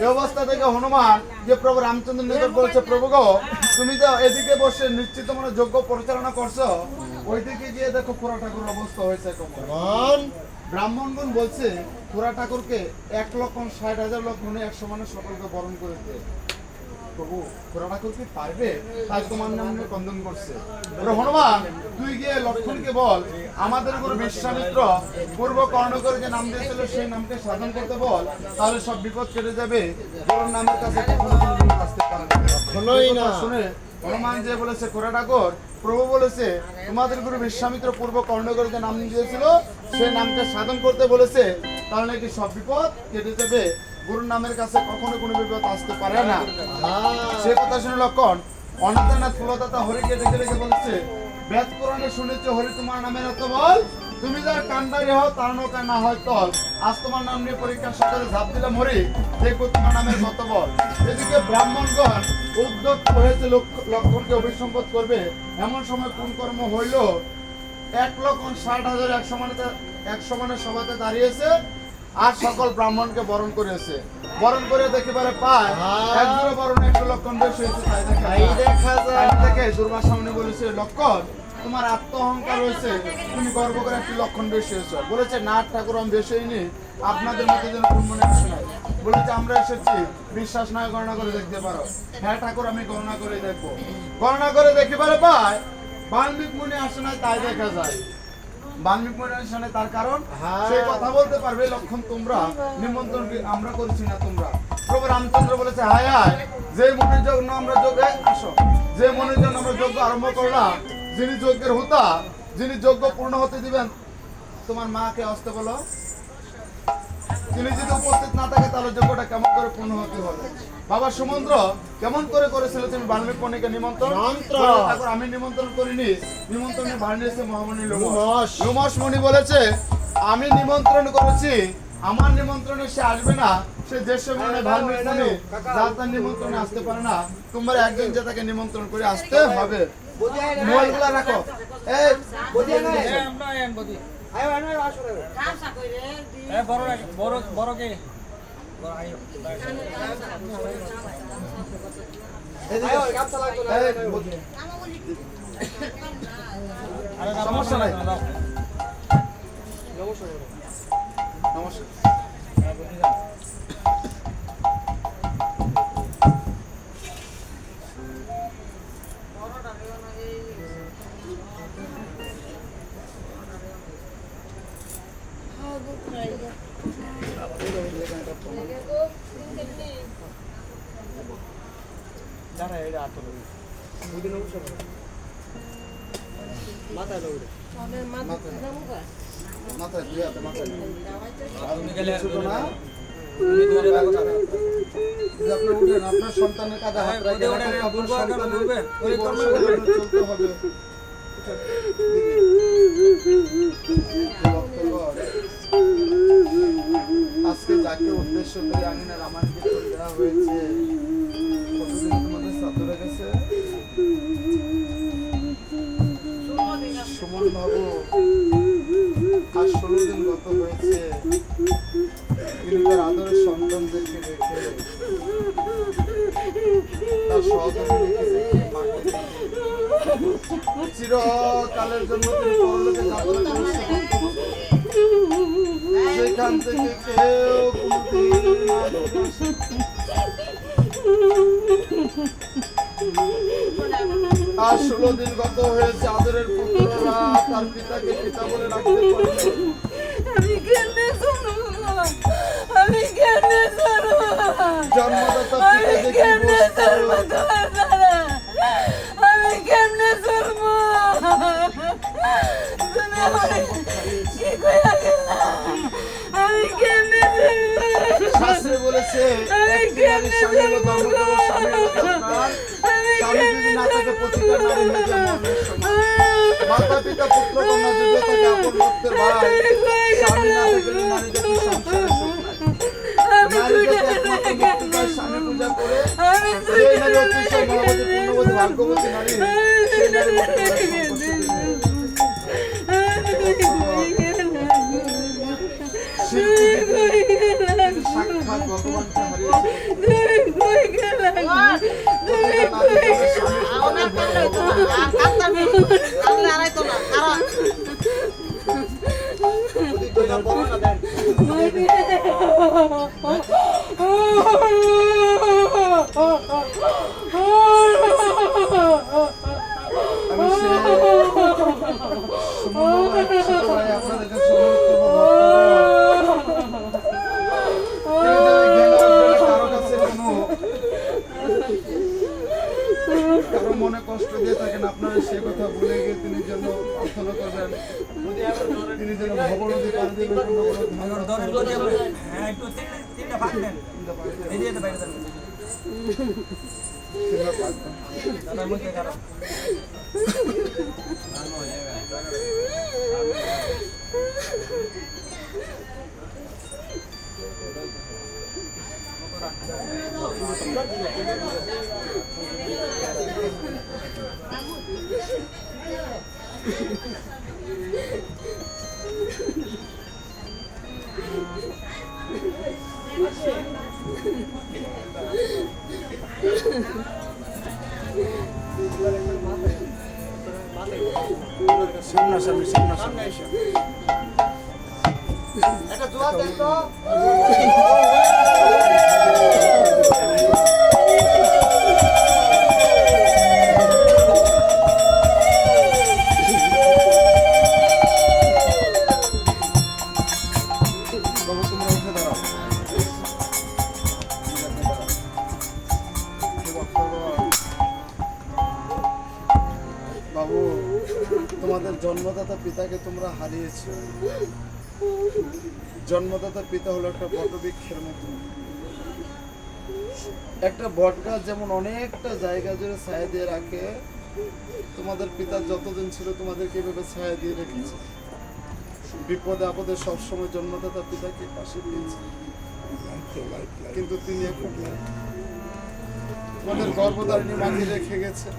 এই অবস্থা থেকে হনুমান যে প্রভু রামচন্দ্র নিকট বলছে, প্রভু গো, তুমি তো এদিকে বসে নিশ্চিত মনে যজ্ঞ পরিচালনা করছো, ওইদিকে গিয়ে দেখো খুড়া ঠাকুর অবস্থা হয়েছে কেমন। ব্রাহ্মণগণ বলছে খুড়া ঠাকুরকে 1,60,000 লোক মনে 100 মানুষ সকলকে বরণ করে দিতে। প্রভু খুড়া ঠাকুর কি পারবে? তাই তোমার নাম নিয়ে কন্দন করছে। হনুমান তুই গিয়ে লক্ষ্মণকে বল, আমাদের গুরু বিশ্বামিত্র পূর্ব কর্ণকর যে নাম দিয়েছিল সেই নামকে সাধন করতে বল, তাহলে সব বিপদ কেটে যাবে। গুরুর নামের কাছে কখনো আসতে পারবে না। শুনে হনুমান যে বলেছে খুড়া ঠাকুর, প্রভু বলেছে তোমাদের গুরু বিশ্বামিত্র পূর্ব কর্ণকর যে নাম দিয়েছিল সেই নামকে সাধন করতে বলেছে, তাহলে নাকি সব বিপদ কেটে যাবে। গুরুর নামের কাছে কখনো কোনো বিপদ আসতে পারে না। সে কথা শুনে লক্ষণ অনাথনাথ ফুলদাতা হরিকে ডেকে ডেকে বলছে, বেদ পুরাণে শুনেছ হরি তোমার নামের অর্থ বল, তুমি যার কান্ডারি হও তার নৌকা না হয় তল, আজ তোমার নাম নিয়ে পরীক্ষার সকালে ঝাঁপ দিলাম হরি, দেখবো তোমার নামের কত বল। এদিকে ব্রাহ্মণগণ উদ্যত হয়েছে লক্ষণকে অভিসম্বোধ করবে। এমন সময় কোন কর্ম হইল, 1,60,000 100 মানের সভাতে দাঁড়িয়েছে আর সকল ব্রাহ্মণকে বরণ করেছে। বরণ করে দেখিবারে পায় একজনের বরণ 100 লক্ষণ বেশি হয়েছে। তাই দেখা যায় থেকে দুর্বাসা মুনি বলেছে, লক্ষণ তোমার আত্ম অহংকার হয়েছে, তুমি গর্ব করে একটি লক্ষণ বেশি হয়েছে। বলেছে না ঠাকুর আমি বেশি হইনি, আপনাদের মধ্যে যেন কোন মনে আসে নাই। বলেছে আমরা এসেছি, বিশ্বাস নয় গণনা করে দেখতে পারো। হ্যাঁ ঠাকুর আমি গণনা করে দেখবো। গণনা করে দেখিবারে পায় বাল্মীক মুনি আসে নাই, তাই দেখা যায়। বাল্মীক মুনি আসে নাই তার কারণ সেই কথা বলতে পারবে, লক্ষণ তোমরা নিমন্ত্রণ আমরা করছি না তোমরা। প্রভু রামচন্দ্র বলেছে, হায় হায়, যে মনের জন্য আমরা যোগে আসো, যে মনের জন্য আমরা যজ্ঞ আরম্ভ করলাম, যিনি যজ্ঞের হোতা, যিনি যজ্ঞ পূর্ণ হতে দিবেন, তোমার মাকে আসতে বলো। তিনি যদি উপস্থিত না থাকে তাহলে যজ্ঞটা কেমন করে পূর্ণ হতে হবে? বাবা সুমন্দ্র কেমন করে করেছিল তুমি বাল্মীক মুনিকে নিমন্ত্রণ? ঠাকুর আমি নিমন্ত্রণ করিনি, নিমন্ত্রণে বানিয়েছে মহামণি লোমশ মুনি বলেছে, আমি নিমন্ত্রণ করেছি, আমার নিমন্ত্রণে সে আসবে না, সে দেশে মনে বাল্মীক মুনি যার তার নিমন্ত্রণে আসতে পারে না, তোমরা একজন যে তাকে নিমন্ত্রণ করে আসতে হবে। মোবাইলগুলো রাখো। এই সমস্যা নাই, নমস্কার। আপনার সন্তানের কাঁধে হাত রাখে চলতে হবে। আজকে যাকে উদ্দেশ্য করে আমি না রামায়ণকে চলে দেওয়া হয়েছে, কতদিন তোমাদের শ্রাদ্ধ রেখেছে? সুমন বাবু আজ 16 দিন গত হয়েছে। তিনি তার আদরের সন্তানদেরকে রেখে তার সহধর্মী চিরকালের জন্য তিনি পরলোকে যাত্রা করেছেন। সেখান থেকে কেউ আর 16 দিন গত হয়েছে, আদরের পুত্ররা তার পিতাকে পিতা বলে রাখতে পারবে। জন্মদাতা পিতা শাস্ত্রে বলেছে মাতা পিতা পুত্র কন্যা যদি তাকে আপন করতে পারে, স্বামী না থাকলে নারী জাতি সংসারে সুখ নাই। নারী জাতি একমাত্র মুক্তির স্বামী পূজা করে, সেই নারী অতিশয় মহাবতী পূর্ণবতী ভাগ্যবতী নারী, সেই নারী সাক্ষাৎ ভগবানকে কারো মনে কষ্ট দিয়ে থাকেন আপনারা সে কথা ভুলে গিয়ে তিনি যেন প্রার্থনা করবেন, তিনি যেন ভবনদী পার দিয়ে সামনাসামনি একটা জোয়ার দেন তো। বাবু, তোমাদের জন্মদাতা পিতাকে তোমরা হারিয়েছো। জন্মদাতা পিতা হলো একটা বটবৃক্ষের মতো। একটা বটগাছ যেমন অনেকটা জায়গা জুড়ে ছায়া দিয়ে রাখে, তোমাদের পিতা যতদিন ছিল তোমাদেরকে এভাবে ছায়া দিয়ে রেখেছে। বিপদে আপদে সবসময় জন্মদাতা পিতাকে পাশে পেয়েছে, কিন্তু তিনি এখন তোমাদের গর্ভধারিণী মাঝে রেখে গেছে।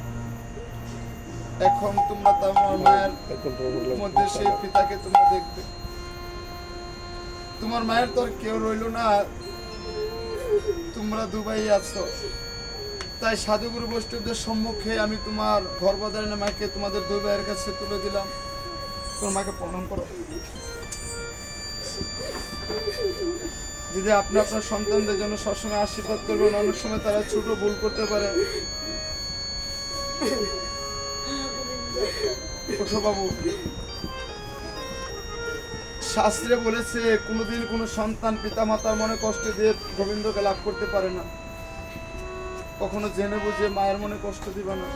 এখন তোমরা তোমার মায়ের মধ্যে সেই পিতাকে তোমরা দেখবে। তোমার মায়ের তো আর কেউ রইল না, তোমরা দুবাই আছো। তাই সাধুগুরু বৈষ্ণবদের সম্মুখে আমি তোমার গর্ভধারিণী মাকে তোমাদের দুই ভাইয়ের কাছে তুলে দিলাম। তোমার মাকে প্রণাম করো। যদি আপনি আপনার সন্তানদের জন্য সবসময় আশীর্বাদ করবেন, অনেক সময় তারা ছোট ভুল করতে পারে। বাবু, শাস্ত্রে বলেছে কোনোদিন কোনো সন্তান পিতা মাতার মনে কষ্ট দিয়ে গোবিন্দকে লাভ করতে পারে না। কখনো জেনে বুঝে মায়ের মনে কষ্ট দিবে না,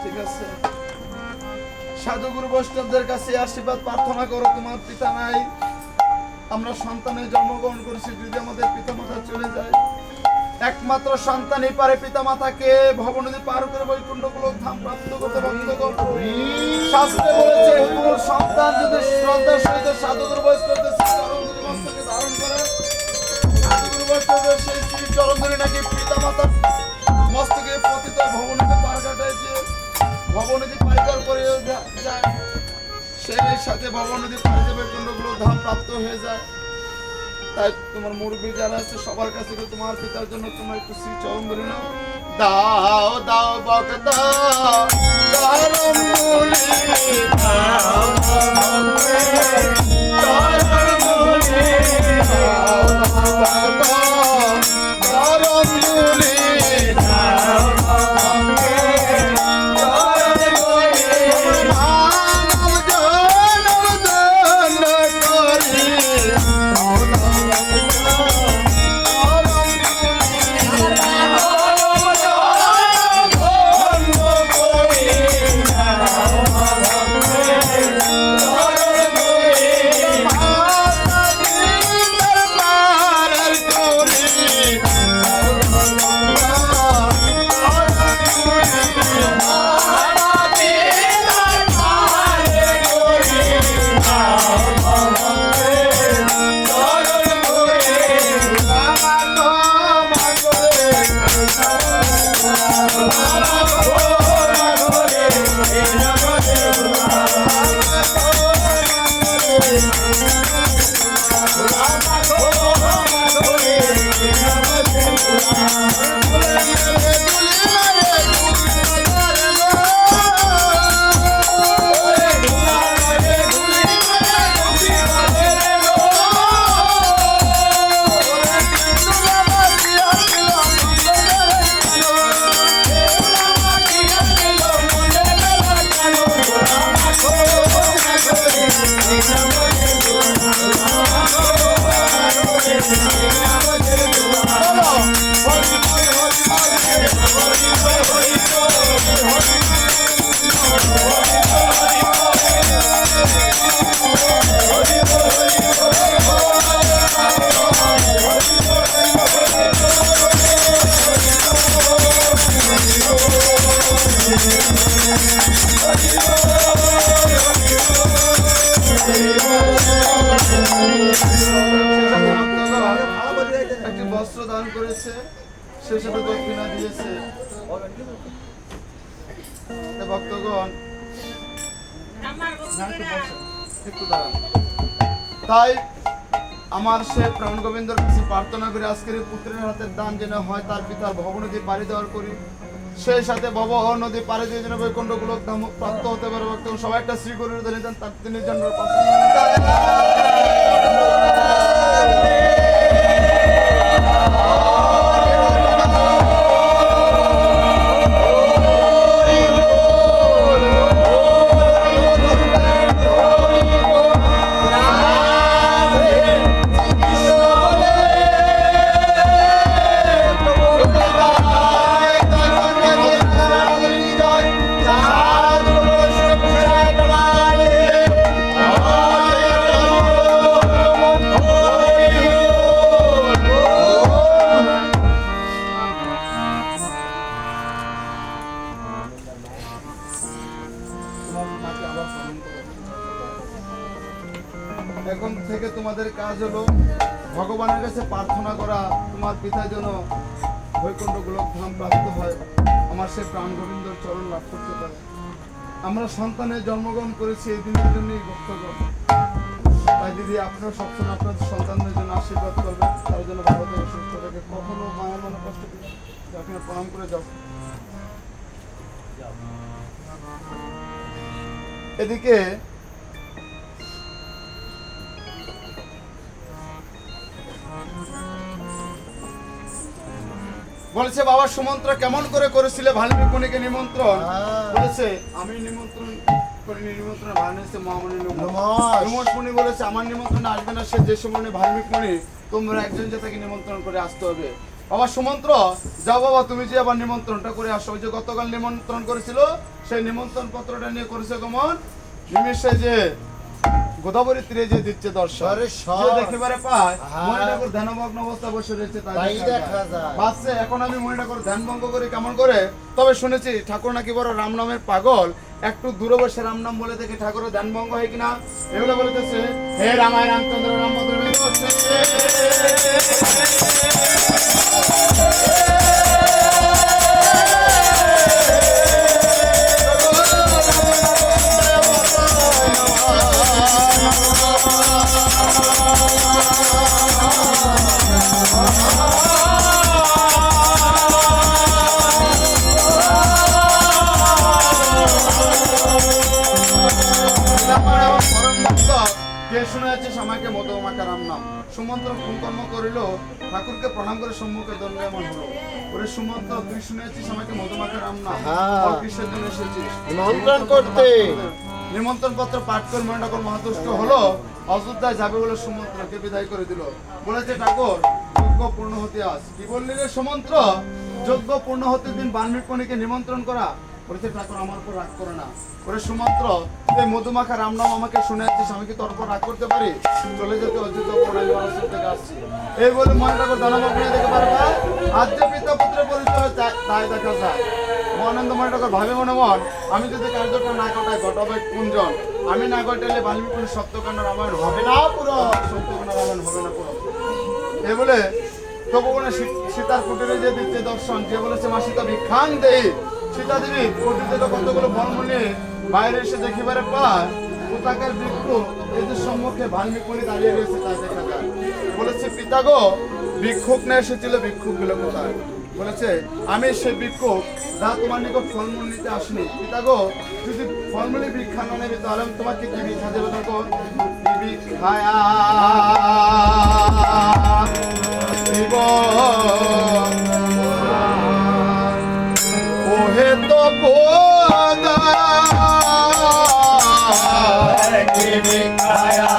ঠিক আছে? সাধুগুরু বৈষ্ণবদের কাছে আশীর্বাদ প্রার্থনা করো। তোমার পিতা নাই, আমরা সন্তানের জন্মগ্রহণ করেছি, যদি আমাদের পিতা মাতা চলে যায়, একমাত্র সন্তানই পারে পিতা মাতাকে ভবনদী পার করে বৈকুণ্ঠ গোলক ধাম প্রাপ্ত করতে বাধ্য করে। শাস্ত্রে বলেছে কোন সন্তান যদি শ্রদ্ধার সহিত সাধুগুরু বৈষ্ণবদের চরণধুলি মস্তকে ধারণ করে, সাধুগুরু বৈষ্ণবদের সেই শ্রী চরণধুলি নাকি পিতা মাতার মস্তকে পতিত ভবনদী পার কাটায়, যে ভবনদী পারিকার করে যায়, সেই সাথে ভবনদী পারে যে বৈকুণ্ঠ গোলক ধাম প্রাপ্ত হয়ে যায়। তাই তোমার মুরব্বী যারা আছে সবার কাছে তোমার পিতার জন্য তোমরা একটু শ্রী চরণ ধরে নাও। দাও দাও ভক্ত বস্ত্র দান করেছে, সে সাথে দক্ষিণা দিয়েছে। ভক্তগণ একটু দাঁড়ান। তাই আমার সে প্রাণ গোবিন্দর কাছে প্রার্থনা করে আজকের এই পুত্রের হাতের দান যেন হয় তার পিতার ভব নদী পাড়ি দেওয়ার করি, সেই সাথে ভব নদী পাড়ি দিয়ে যেন বৈকুণ্ঠ গোলক ধাম প্রাপ্ত হতে পারে। ভক্তগণ সবাই একটা শ্রী গুরুর ধরে দেন, তার তিনি জন্য এখন থেকে তোমাদের কাজ হলো ভগবানের কাছে প্রার্থনা করা, তোমার পিতা যেন বৈকুণ্ঠ গোলক ধাম প্রাপ্ত হয়, আমার সে প্রাণ গোবিন্দর চরণ লাভ করতে পারে। আমরা সন্তানের জন্মগ্রহণ করেছি এই দিনের জন্যই ভক্তগণ। তাই দিদি আপনারা সবসময় আপনাদের সন্তানদের জন্য আশীর্বাদ করবেন, তার জন্য ভালো থেকে সুস্থ থাকে, কখনো মায়ের মনে কষ্ট দিবেন। আপনারা প্রণাম করে যাও। এদিকে বলেছে বাবা সুমন্ত্র কেমন করে করেছিলে ভাল্মীক মুনিকে নিমন্ত্রণ? বলেছে আমি নিমন্ত্রণ করিনি, নিমন্ত্রণ ভাল্মীক মহামণি লোমশ মুনি বলেছে আমার নিমন্ত্রণ আসবে না, সে যে সময় ভাল্মীক মুনি তোমরা একজন যে তাকে নিমন্ত্রণ করে আসতে হবে। বাবা সুমন্ত্র যাও বাবা, তুমি যে আবার নিমন্ত্রণটা করে আসো। ওই যে গতকাল নিমন্ত্রণ করেছিল সেই নিমন্ত্রণ পত্রটা নিয়ে করেছে গমন, নিমেষে যে গোদাবরী তীরে যে দিচ্ছে দর্শন দেখিবারে পায় মণি ঠাকুর ধ্যানমগ্ন অবস্থা বসে রয়েছে, তাই দেখা যায়। বাসছে এখন আমি মণি ঠাকুর ধ্যান ভঙ্গ করি কেমন করে? তবে শুনেছি ঠাকুর নাকি বড় রাম নামের পাগল, একটু দূরে বসে রাম নাম বলে দেখে ঠাকুরের ধ্যান ভঙ্গ হয় কিনা। এগুলো বলতেছে হে রামায় রামচন্দ্র রামভদ্র সুমন্ত্র কর্ম করিল, ঠাকুরকে প্রণাম করে সম্মুখে দণ্ডায়মান হলো। ওরে সুমন্ত্র তুই শুনেছিস আমাকে মধুমাখা রাম নাম কিসের জন্য এসেছিস? নিমন্ত্রণ করতে। নিমন্ত্রণ পত্র পাঠ করে মনে ঠাকুর মহাতুষ্ট হলো, অযোধ্যায় যাবে বলে সুমন্ত্রকে বিদায় করে দিল। বলেছে ঠাকুর যজ্ঞ পূর্ণ হতে আস। কি বললি রে সুমন্ত্র? যজ্ঞ পূর্ণ হতে দিন বাল্মীক মুনিকে নিমন্ত্রণ করা। বলেছে ঠাকুর আমার উপর রাগ করে না। ওরে সুমন্ত্র এই মধুমাখা রাম নাম আমাকে শুনে যাচ্ছিস, আমি কি তোর উপর রাগ করতে পারি? চলে যেতে অযোধ্যা প্রণালী অরসুর থেকে আসছি। এই বলে মনে ঠাকুর দানব দেখে পারবা আজ যে পিতা পুত্রের পরিচয় তাই দেখা যায়। মহানন্দ মনে ঠাকুর ভাবে মনে মন আমি যদি কার্যটা না ঘটাই ঘটাবে কোনজন? আমি না ঘটাইলে বাল্মীক মুনির সত্যকাণ্ড রামায়ণ হবে না পুরো, সত্যকাণ্ড রামায়ণ হবে না পুরো। এই বলে তবু সীতার কুটিরে যে দিচ্ছে দর্শন, যে বলেছে মা সীতা ভিক্ষাং দেই, সীতা দেবী কুটির কতগুলো ফলমূল নিয়ে বাইরে এসে দেখিবারে পায় কোথাকার বৃক্ষ এদের সম্মুখে বাল্মীক মুনি দাঁড়িয়ে রয়েছে, তাই দেখা যায়। বলেছে পিতা গো ভিক্ষুক না এসেছিল, ভিক্ষুক গুলো কোথায়? বলেছে আমি সে ভিক্ষুক যা তোমার নিকট ফলমূল নিতে আসিনি। পিতা গো যদি ফলমূলে ভিক্ষা না নেবে তাহলে আমি তোমাকে কি ভিক্ষা দেবো? দেখো ভিক্ষায়া ওহে তো বোদা ভিক্ষায়া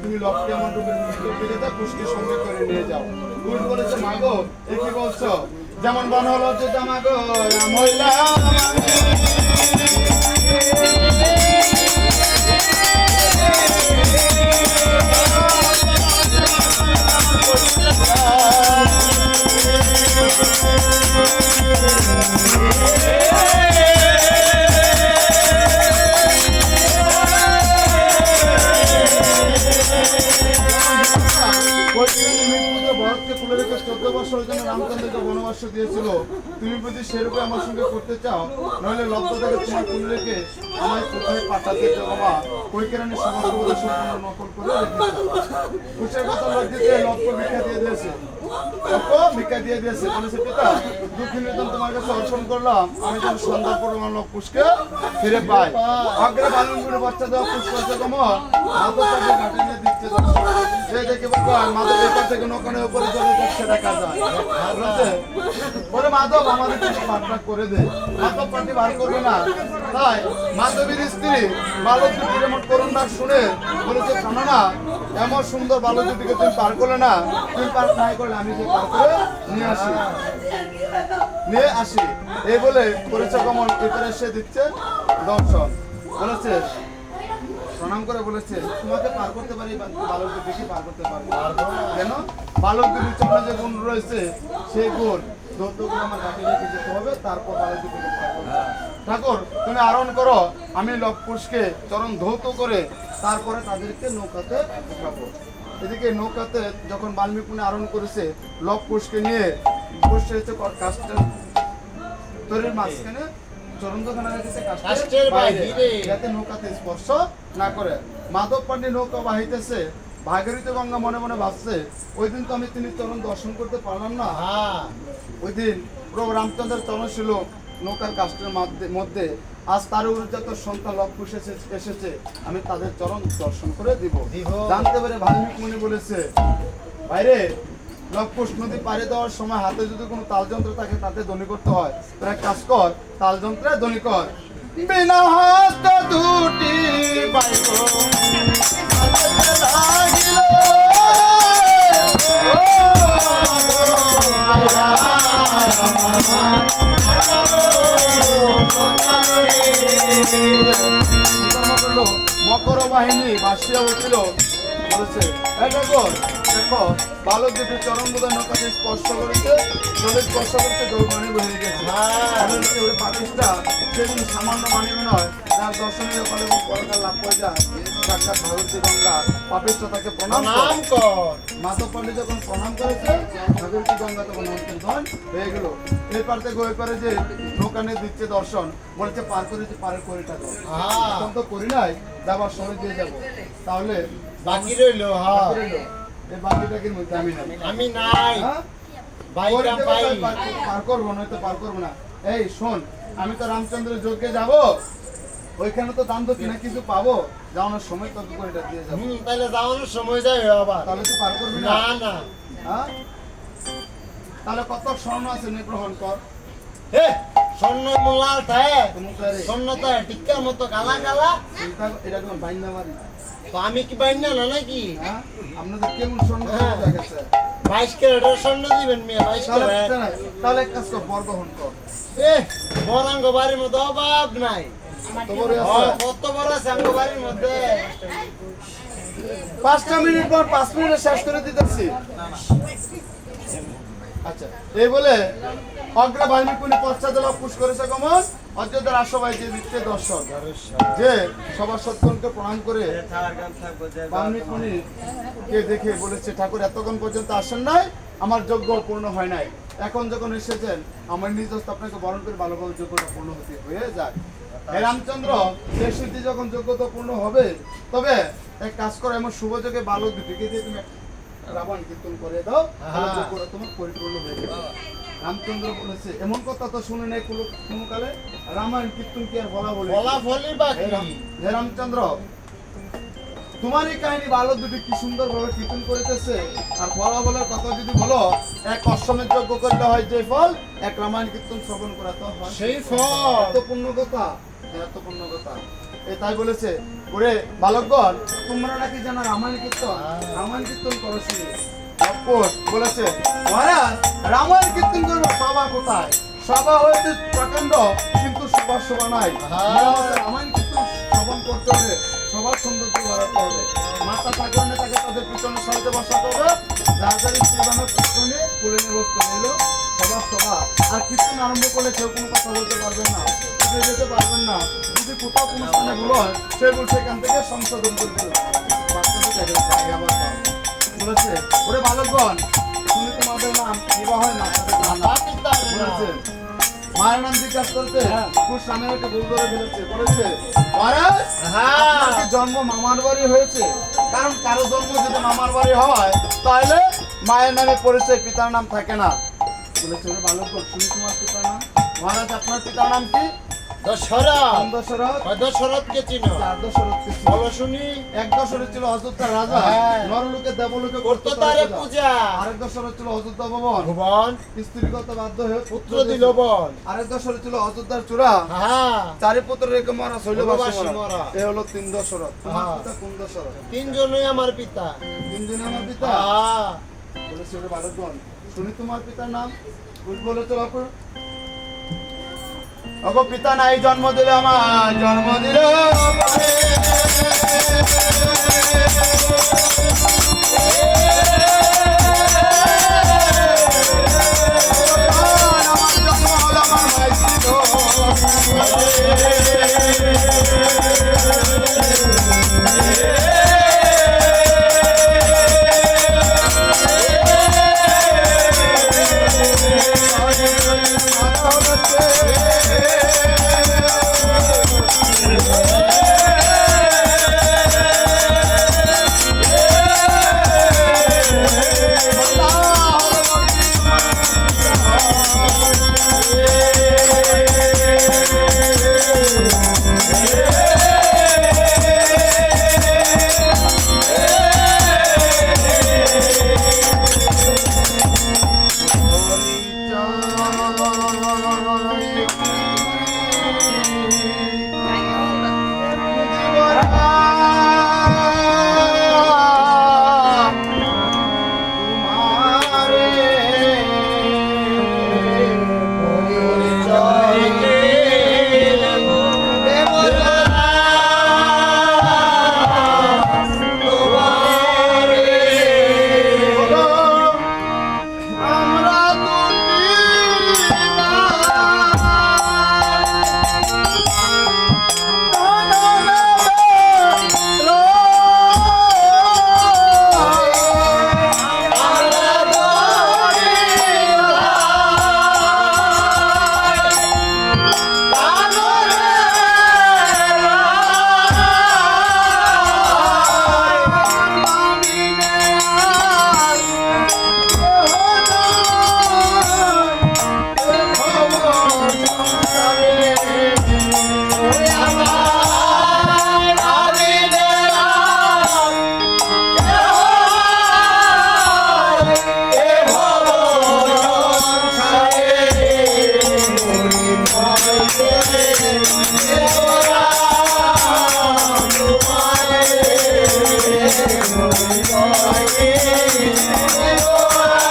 তুমি লক্ষ্যে আমার পুষ্টি সঙ্গে করে নিয়ে যাও। কুল বলেছে মাগো এ কি বলছো? যেমন বন হলো যেটা মাগো মহিলা রামচন্দ্রকে বনবাস দিয়েছিল, তুমি যদি সেরকম আমার সঙ্গে করতে চাও, নইলে লব্ধ থেকে তোমার কুলে রেখে আমায় কোথায় পাঠাতে বাবা কৈকেরানি সমস্ত সম্পূর্ণ নকল করে রেখেছে। কথা লজ্জিতে লক্ষ ভিক্ষা দিয়ে দিয়েছে, লক্ষ ভিক্ষা দিয়ে দিয়েছে। বলেছে পিতা দুঃখী নিতন তোমার কাছে অর্পণ করলাম, আমি যেন সন্ধ্যা পর আমার পুষ্কে ফিরে পাই। আগ্রে বালন করে বাচ্চা দেওয়া পুষ করছে কমর মাদক তাকে ঘাটে নিয়ে দিচ্ছে। এই দেখে ভগবান মাদক এপার থেকে নৌকানের উপরে চলে যাচ্ছে দেখা যায়। বলে মাধব আমাদের কিছু পাঠপাঠ করে দে, মাধব পাঠি বার করবে না। তাই মাধবীর স্ত্রী বালক দুটির এমন করুণ ডাক শুনে বলেছে শোনো না, এমন সুন্দর বালক দুটিকে তুমি পার করলে না, তুমি পার নাই করলে আমি যে পার করে নিয়ে আসি এই বলে করেছে কমল। এরপরে সে দিচ্ছে দর্শন, বলেছে প্রণাম করে বলেছে তোমাকে পার করতে পারি, বালক দুটিকে পার করতে পারবো। কেন? বালক দুটির চরণে যে গুণ রয়েছে সেই গুণ ধৌত করে আমার কাছে রেখে যেতে হবে, তারপর বালক দুটিকে পার করবো। ঠাকুর তুমি আরোহণ করো, আমি লবকুশকে চরণ ধৌত করে তারপরে তাদেরকে নৌকাতে উঠাবো। এদিকে নৌকাতে যখন বাল্মীকি আরোহণ করেছে লবকুশকে নিয়ে বসে হচ্ছে কাস্টের তৈরির মাঝখানে চরণখানা রেখেছে কাস্টের বাইরে, যাতে নৌকাতে স্পর্শ না করে। মাধব পান্ডে নৌকা বাহিতেছে, ভাগীরথী গঙ্গা মনে মনে ভাবছে ওই দিন তো আমি তিনি চরণ দর্শন করতে পারলাম না। ওই দিন প্রভু রামচন্দ্রের চরণ ছিল নৌকার কাস্টের মধ্যে, আজ তার যত সন্তান লবকুশ এসেছে আমি তাদের চরণ দর্শন করে দিব। জানতে পারে বাল্মীকি মুনি বলেছে বাইরে লবকুশ নদী পাড়ি দেওয়ার সময় হাতে যদি কোনো তালযন্ত্র থাকে তাতে ধ্বনি করতে হয়, তোরা কাজ কর তালযন্ত্রে ধ্বনি কর। বিনা হাত দুটি বাইকো মকর বাহিনী ভাসিয়া উঠিল। বলেছে দেখো বালক দুটি চরণ বোধহয় নৌকাতে স্পর্শ করেছে, জলে স্পর্শ করতে দৌড়ানি হয়ে গেছে। ওই পাকিস্তা সেদিন সামান্য মানিবে নয়, যার দর্শনীয় ফলে পরকাল লাভ করে যায় সাক্ষাৎ ভাগীরথী গঙ্গা। পাপিষ্ঠ তাকে প্রণাম কর। মাধব পান্ডে যখন প্রণাম করেছে ভাগীরথী গঙ্গা তখন অন্তর্ধান হয়ে গেল। এই পার থেকে ওই পারে যে নৌকা নিয়ে দিচ্ছে দর্শন, বলেছে পার করেছে পারের করিটা দাও। এখন তো করি নাই, যাবার সময় দিয়ে যাবো, তাহলে বাকি রইলো। এই বাকিটাকের মধ্যে আমি নাই পার করবো না, তো পার করবো না। এই শোন, আমি তো রামচন্দ্রের যজ্ঞে যাবো, ওইখানে তো দান দক্ষিণা কিছু পাবো, যাওয়ানোর সময় তোকে করিটা দিয়ে যাবো। তাহলে যাওয়ানোর সময় যাই আবার, তাহলে তুই পার করবি না? না। হ্যাঁ, তাহলে কত স্বর্ণ আছে নে গ্রহণ কর। স্বর্ণ মোলাল থাকে, স্বর্ণ তো টিক্কার মতো কালা কালা। এটা তোমার বাইন্দা মারি তো আমি কি বাইন্দা না নাকি? আপনাদের কেমন স্বর্ণ দেখা গেছে? 22 ক্যারেটের স্বর্ণ দিবেন মিয়া 22 তাহলে ক্যারেট তাহলে এক কাজ কর, বর গ্রহণ কর। এ বরাঙ্গ বাড়ির মধ্যে অভাব নাই তো বড় আছে। কত বড় আছে আঙ্গ বাড়ির মধ্যে 5টা মিনিট পর 5 মিনিটে শেষ করে দিতেছি। আচ্ছা, এই বলে অগ্রবাহিনী কোন পশ্চাৎ দল পুশ করেছে গমন অযোধ্যার আশাবাই যে দিচ্ছে দর্শন যে সবার সত্তরকে প্রণাম করে বাল্মীকি মুনিকে দেখে বলেছে, ঠাকুর এতক্ষণ পর্যন্ত আসেন নাই, আমার যজ্ঞ পূর্ণ হয় নাই, এখন যখন এসেছেন আমার নিজ হস্তে আপনাকে বরণ করে ভালোভাবে যজ্ঞটা পূর্ণ হতে হয়ে যায়। হে রামচন্দ্র, সে সিদ্ধি যখন যোগ্যতা পূর্ণ হবে, তবে এক কাজ করো, এমন শুভ যোগে বালক দুটিকে দিয়ে তুমি রাবণ কীর্তন করে দাও, তাহলে যোগ্যটা তোমার পরিপূর্ণ হয়ে যাবে। রামচন্দ্র বলেছে, এমন কথা তো শুনে নেই কোনো কালে, রামায়ণ কীর্তন কি আর বলা বলে? ফলাফলই বাকি হে রামচন্দ্র, তোমার এই কাহিনী বালক দুটি কি সুন্দর ভাবে কীর্তন করিতেছে, আর ফলাফলের কথা যদি বলো, এক অশ্বমেধ যজ্ঞ করলে হয় যে ফল, এক রামায়ণ কীর্তন শ্রবণ করা তো হয় সেই ফল। এত পুণ্য কথা, এত পুণ্য কথা। এ তাই বলেছে, ওরে বালকগণ, তোমরা নাকি জানো রামায়ণ কীর্তন করো শুনে। অপর বলেছে, মহারাজ রামায়ণ কীর্তন করবো, সভা কোথায়? সভা হয়েছে প্রকাণ্ড, কিন্তু সভা নাই। রামায়ণ কীর্তন শ্রবণ করতে হবে, সবার সৌন্দর্য বাড়াতে হবে। মাতা ঠাকুরানী তাকে তাদের পিছনে সারিতে বসাতে হবে, রাজার স্ত্রী বানর পিছনে কোলে নিয়ে বসতে হইল। সভা আর কীর্তন আরম্ভ করলে কেউ কোনো কথা বলতে পারবেন না, যেতে পারবেন না। যদি কোথাও কোনো স্থানে ভুল হয়, সেগুলো সেখান থেকে সংশোধন করে দেবে। বলেছে, ওরে বালকগণ, তুমি তোমাদের নাম বিবাহের নাম বলেছে, মায়ের নাম জিজ্ঞাসা করতে খুব সামনে একটা ভুল করে ফেলেছে। বলেছে, মহারাজ আপনার কি জন্ম মামার বাড়ি হয়েছে? কারণ কারো জন্ম যদি মামার বাড়ি হয়, তাহলে মায়ের নামে পরিচয়, পিতার নাম থাকে না। বলেছে, ওরে বালকগণ, শুনি তোমার পিতার নাম। মহারাজ, আপনার পিতার নাম কি? দশরথ। দশরথ। দশরথকে চিনো? দশরথকে বলো শুনি। এক দশরথ ছিল অযোধ্যার রাজা, নরলোকে দেবলোকে করতো তারে পূজা। আরেক দশরথ ছিল অযোধ্যা ভবন, ভুবন স্ত্রীগত বাধ্য হয়ে পুত্র দিল বল। আরেক দশরথ ছিল অযোধ্যার চূড়া, চারি পুত্র রেখে মরা শৈলবাসী মরা। এ হলো 3 দশরথ। তোমার পিতা কোন দশরথ? তিনজনই আমার পিতা। তিনজনই আমার পিতা। বলেছে, ওরে বালকগণ, শুনি তোমার পিতার নাম। বলেছে, বাপু ওগো পিতা নাই জন্ম দিলে আমার, জন্ম দিল আমার জন্ম হলো আমার ভাই ছিল। Oh,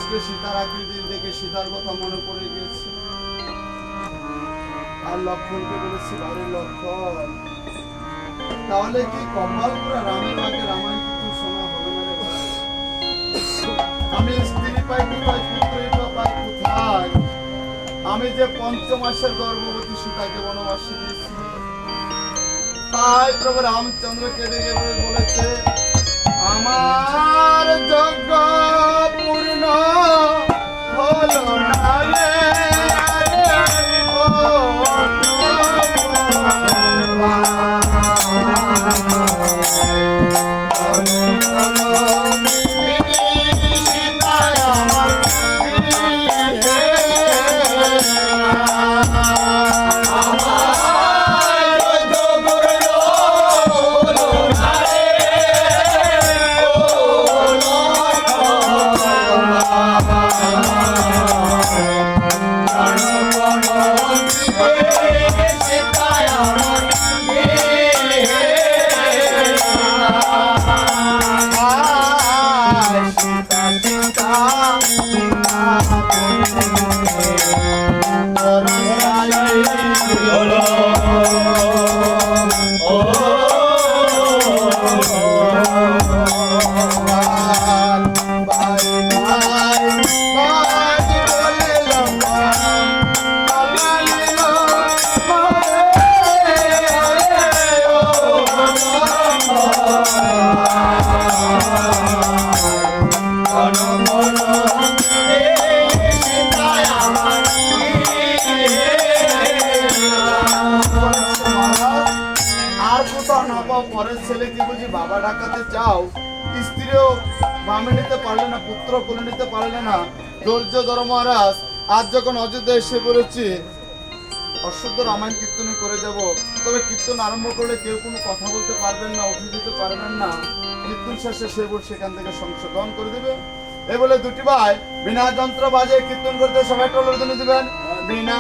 আজকে সীতার আকৃতি দেখে সীতার কথা মনে পড়ে গেছে। আর লক্ষণকে বলেছি, বাড়ির লক্ষণ তাহলে কি কপাল পুরা রামের মাকে রামায়ণ কিন্তু শোনা হবে না রে ভাই? আমি স্ত্রী পাই কোথায়, পুত্রই বা পাই কোথায়? আমি যে 5 মাসের গর্ভবতী সীতাকে বনবাসে দিয়েছি। তাই প্রভু রামচন্দ্র কেঁদে গিয়ে বলেছে, আমার যজ্ঞ পূর্ণ হলো না রে, পরের ছেলে কি বুঝি বাবা ডাকাতে চাও? স্ত্রীও বামে নিতে পারলে না, পুত্র কোলে নিতে পারলে না। ধৈর্য ধর মহারাজ, আজ যখন অযোধ্যা এসে পড়েছি, অশুদ্ধ রামায়ণ কীর্তন করে যাব। তবে কীর্তন আরম্ভ করলে কেউ কোনো কথা বলতে পারবেন না, উঠে দিতে পারবেন না। কীর্তন শেষে সে সেখান থেকে সংশোধন করে দেবে। এ বলে দুটি ভাই বিনা যন্ত্র বাজে কীর্তন করতে সবাই টলর দিবেন। বিনা